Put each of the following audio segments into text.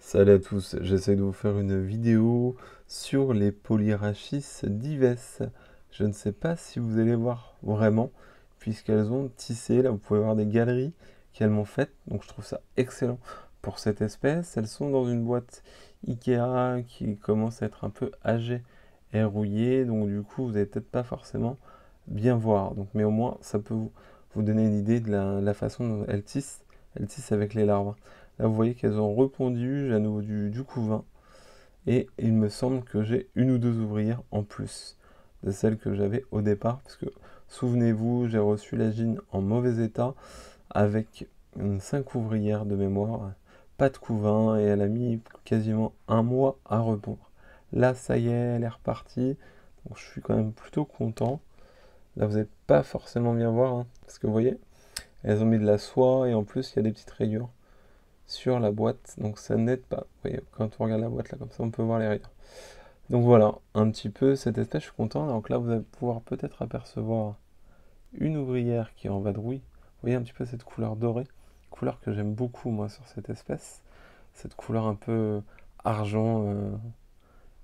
Salut à tous, j'essaie de vous faire une vidéo sur les Polyrachis dives. Je ne sais pas si vous allez voir vraiment, puisqu'elles ont tissé, là vous pouvez voir des galeries qu'elles m'ont faites, donc je trouve ça excellent pour cette espèce. Elles sont dans une boîte Ikea qui commence à être un peu âgée et rouillée, donc du coup vous n'allez peut-être pas forcément bien voir, donc, mais au moins ça peut vous donner une idée de la façon dont elles tissent avec les larves. Là, vous voyez qu'elles ont repondu, j'ai à nouveau du couvain. Et il me semble que j'ai une ou deux ouvrières en plus de celles que j'avais au départ. Parce que, souvenez-vous, j'ai reçu la gine en mauvais état avec 5 ouvrières de mémoire. Pas de couvain et elle a mis quasiment un mois à répondre. Là, ça y est, elle est repartie. Donc, je suis quand même plutôt content. Là, vous n'allez pas forcément bien voir, hein, parce que vous voyez, elles ont mis de la soie et en plus, il y a des petites rayures sur la boîte, donc ça n'aide pas. Vous voyez, quand on regarde la boîte là comme ça, on peut voir les rayures. Donc voilà, un petit peu cette espèce, je suis content. Donc là, vous allez pouvoir peut-être apercevoir une ouvrière qui est en vadrouille. Vous voyez un petit peu cette couleur dorée, couleur que j'aime beaucoup moi sur cette espèce. Cette couleur un peu argent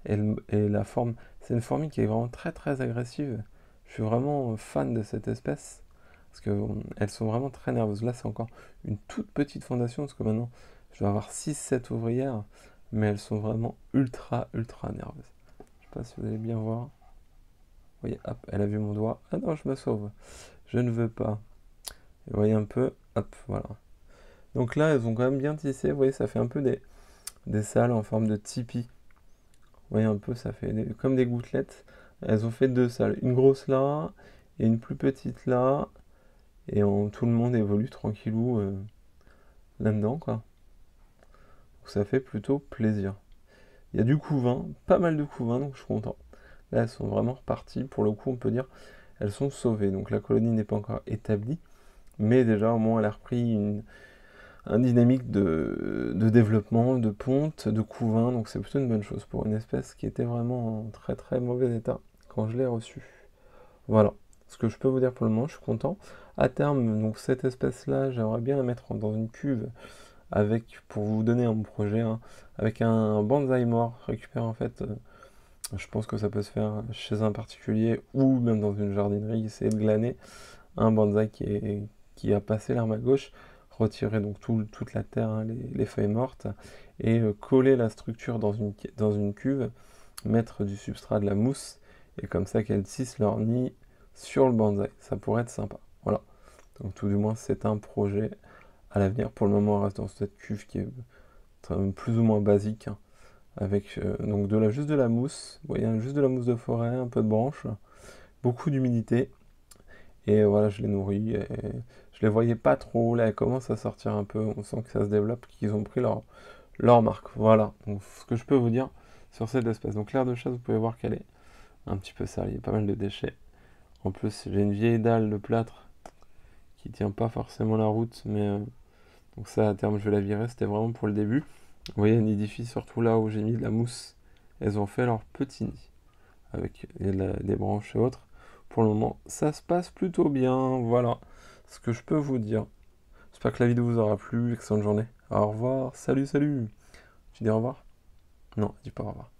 et la forme. C'est une fourmi qui est vraiment très très agressive. Je suis vraiment fan de cette espèce parce qu'elles sont vraiment très nerveuses. Là, c'est encore une toute petite fondation parce que maintenant, je dois avoir 6-7 ouvrières, mais elles sont vraiment ultra ultra nerveuses. Je sais pas si vous allez bien voir. Vous voyez, hop, elle a vu mon doigt. Ah non, je me sauve. Je ne veux pas. Et vous voyez un peu, hop, voilà. Donc là, elles ont quand même bien tissé. Vous voyez, ça fait un peu des salles en forme de tipi. Vous voyez un peu, ça fait comme des gouttelettes. Elles ont fait deux salles, une grosse là et une plus petite là. Et tout le monde évolue tranquillou là-dedans, quoi. Donc ça fait plutôt plaisir. Il y a du couvain, pas mal de couvain, donc je suis content. Là, elles sont vraiment reparties. Pour le coup, on peut dire elles sont sauvées. Donc la colonie n'est pas encore établie, mais déjà au moins elle a repris un dynamique de développement, de ponte, de couvain. Donc c'est plutôt une bonne chose pour une espèce qui était vraiment en très très mauvais état quand je l'ai reçue. Voilà ce que je peux vous dire pour le moment, je suis content. À terme, donc cette espèce-là, j'aimerais bien la mettre dans une cuve avec, pour vous donner un projet, hein, avec un bonsaï mort récupéré en fait. Je pense que ça peut se faire chez un particulier ou même dans une jardinerie, essayer de glaner un bonsaï qui a passé l'arme à gauche, retirer donc toute la terre, hein, les feuilles mortes, et coller la structure dans une cuve, mettre du substrat, de la mousse, et comme ça qu'elles tissent leur nid sur le bonsaï. Ça pourrait être sympa. Voilà. Donc tout du moins c'est un projet à l'avenir. Pour le moment on reste dans cette cuve qui est plus ou moins basique, hein, avec donc juste de la mousse, vous voyez, juste de la mousse de forêt, un peu de branches, beaucoup d'humidité, et voilà, je les nourris, et je les voyais pas trop, là elles commencent à sortir un peu, on sent que ça se développe, qu'ils ont pris leur marque, voilà, donc ce que je peux vous dire sur cette espèce. Donc l'aire de chasse, vous pouvez voir qu'elle est un petit peu sale, il y a pas mal de déchets. En plus, j'ai une vieille dalle de plâtre qui tient pas forcément la route, mais donc ça à terme je vais la virer, c'était vraiment pour le début. Vous voyez, un édifice, surtout là où j'ai mis de la mousse, elles ont fait leur petit nid, avec des branches et autres. Pour le moment, ça se passe plutôt bien, voilà ce que je peux vous dire. J'espère que la vidéo vous aura plu, excellente journée. Au revoir, salut, salut. Tu dis au revoir? Non, dis pas au revoir.